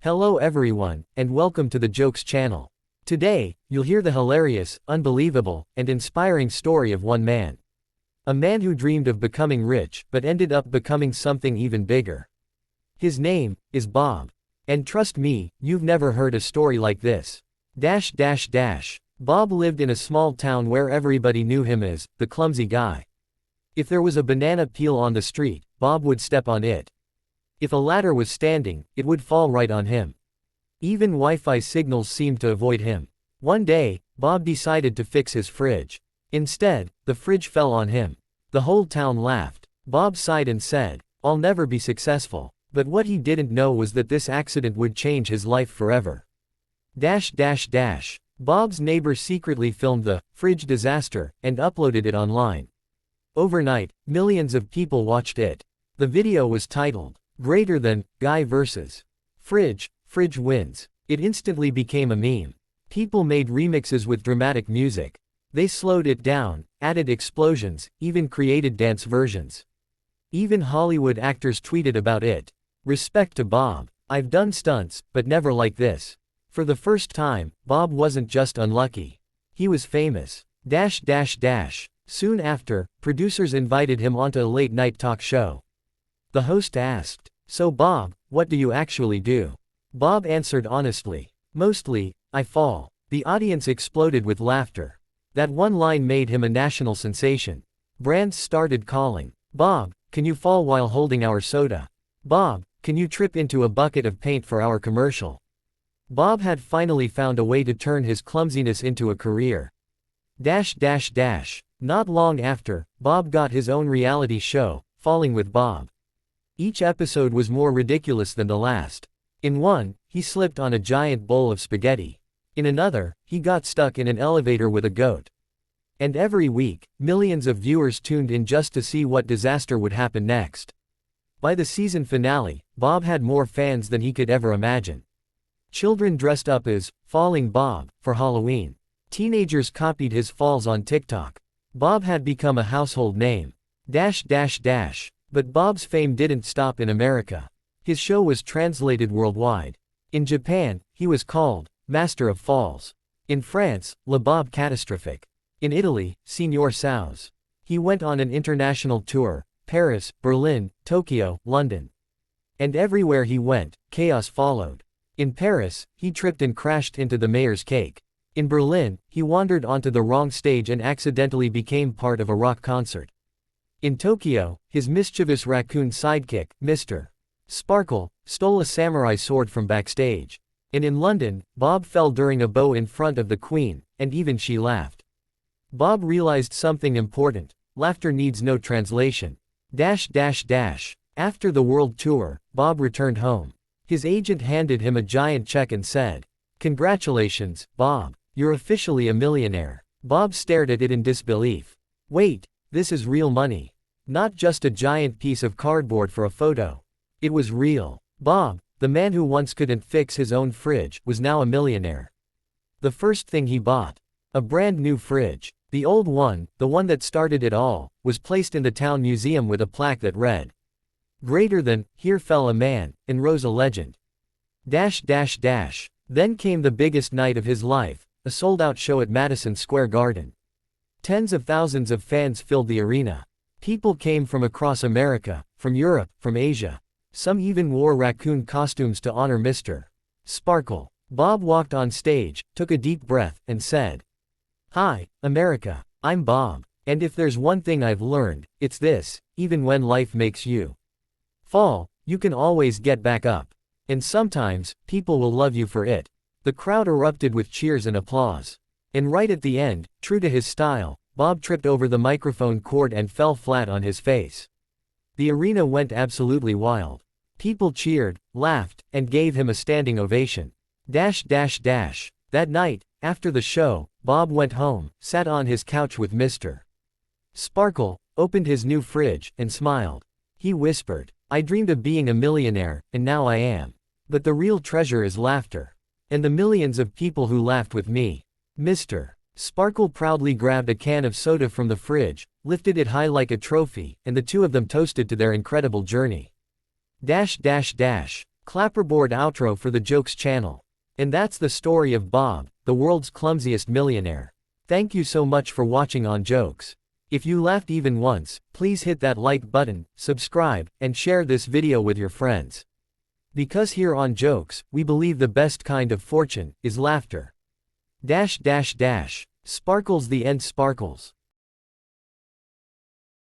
Hello everyone, and welcome to the Jokes channel. Today, you'll hear the hilarious, unbelievable, and inspiring story of one man. A man who dreamed of becoming rich but ended up becoming something even bigger. His name is Bob. And trust me, you've never heard a story like this. Bob lived in a small town where everybody knew him as the clumsy guy. If there was a banana peel on the street, Bob would step on it. If a ladder was standing, it would fall right on him. Even Wi-Fi signals seemed to avoid him. One day, Bob decided to fix his fridge. Instead, the fridge fell on him. The whole town laughed. Bob sighed and said, "I'll never be successful." But what he didn't know was that this accident would change his life forever. Bob's neighbor secretly filmed the fridge disaster and uploaded it online. Overnight, millions of people watched it. The video was titled, "Greater Than, Guy vs. Fridge Wins." It instantly became a meme. People made remixes with dramatic music. They slowed it down, added explosions, even created dance versions. Even Hollywood actors tweeted about it. Respect to Bob. I've done stunts, but never like this. For the first time, Bob wasn't just unlucky. He was famous. Soon after, producers invited him onto a late-night talk show. The host asked, "So Bob, what do you actually do?" Bob answered honestly, "Mostly, I fall." The audience exploded with laughter. That one line made him a national sensation. Brands started calling, "Bob, can you fall while holding our soda? Bob, can you trip into a bucket of paint for our commercial?" Bob had finally found a way to turn his clumsiness into a career. Not long after, Bob got his own reality show, Falling with Bob. Each episode was more ridiculous than the last. In one, he slipped on a giant bowl of spaghetti. In another, he got stuck in an elevator with a goat. And every week, millions of viewers tuned in just to see what disaster would happen next. By the season finale, Bob had more fans than he could ever imagine. Children dressed up as Falling Bob for Halloween. Teenagers copied his falls on TikTok. Bob had become a household name. But Bob's fame didn't stop in America. His show was translated worldwide. In Japan, he was called Master of Falls. In France, Le Bob Catastrophic. In Italy, Signor Saus. He went on an international tour, Paris, Berlin, Tokyo, London. And everywhere he went, chaos followed. In Paris, he tripped and crashed into the mayor's cake. In Berlin, he wandered onto the wrong stage and accidentally became part of a rock concert. In Tokyo, his mischievous raccoon sidekick, Mr. Sparkle, stole a samurai sword from backstage. And in London, Bob fell during a bow in front of the Queen, and even she laughed. Bob realized something important: laughter needs no translation. After the world tour, Bob returned home. His agent handed him a giant check and said, "Congratulations, Bob, you're officially a millionaire." Bob stared at it in disbelief. Wait, this is real money. Not just a giant piece of cardboard for a photo. It was real. Bob, the man who once couldn't fix his own fridge, was now a millionaire. The first thing he bought, a brand new fridge. The old one, the one that started it all, was placed in the town museum with a plaque that read, "Greater than, here fell a man, and rose a legend." Then came the biggest night of his life, a sold-out show at Madison Square Garden. Tens of thousands of fans filled the arena. People came from across America, from Europe, from Asia. Some even wore raccoon costumes to honor Mr. Sparkle. Bob walked on stage, took a deep breath, and said, "Hi, America, I'm Bob. And if there's one thing I've learned, it's this: even when life makes you fall, you can always get back up. And sometimes, people will love you for it." The crowd erupted with cheers and applause. And right at the end, true to his style, Bob tripped over the microphone cord and fell flat on his face. The arena went absolutely wild. People cheered, laughed, and gave him a standing ovation. That night, after the show, Bob went home, sat on his couch with Mr. Sparkle, opened his new fridge, and smiled. He whispered, "I dreamed of being a millionaire, and now I am. But the real treasure is laughter. And the millions of people who laughed with me." Mr. Sparkle proudly grabbed a can of soda from the fridge, lifted it high like a trophy, and the two of them toasted to their incredible journey. Clapperboard outro for the Jokes channel. And that's the story of Bob, the world's clumsiest millionaire. Thank you so much for watching on Jokes. If you laughed even once, please hit that like button, subscribe, and share this video with your friends. Because here on Jokes, we believe the best kind of fortune is laughter. Sparkles the end sparkles.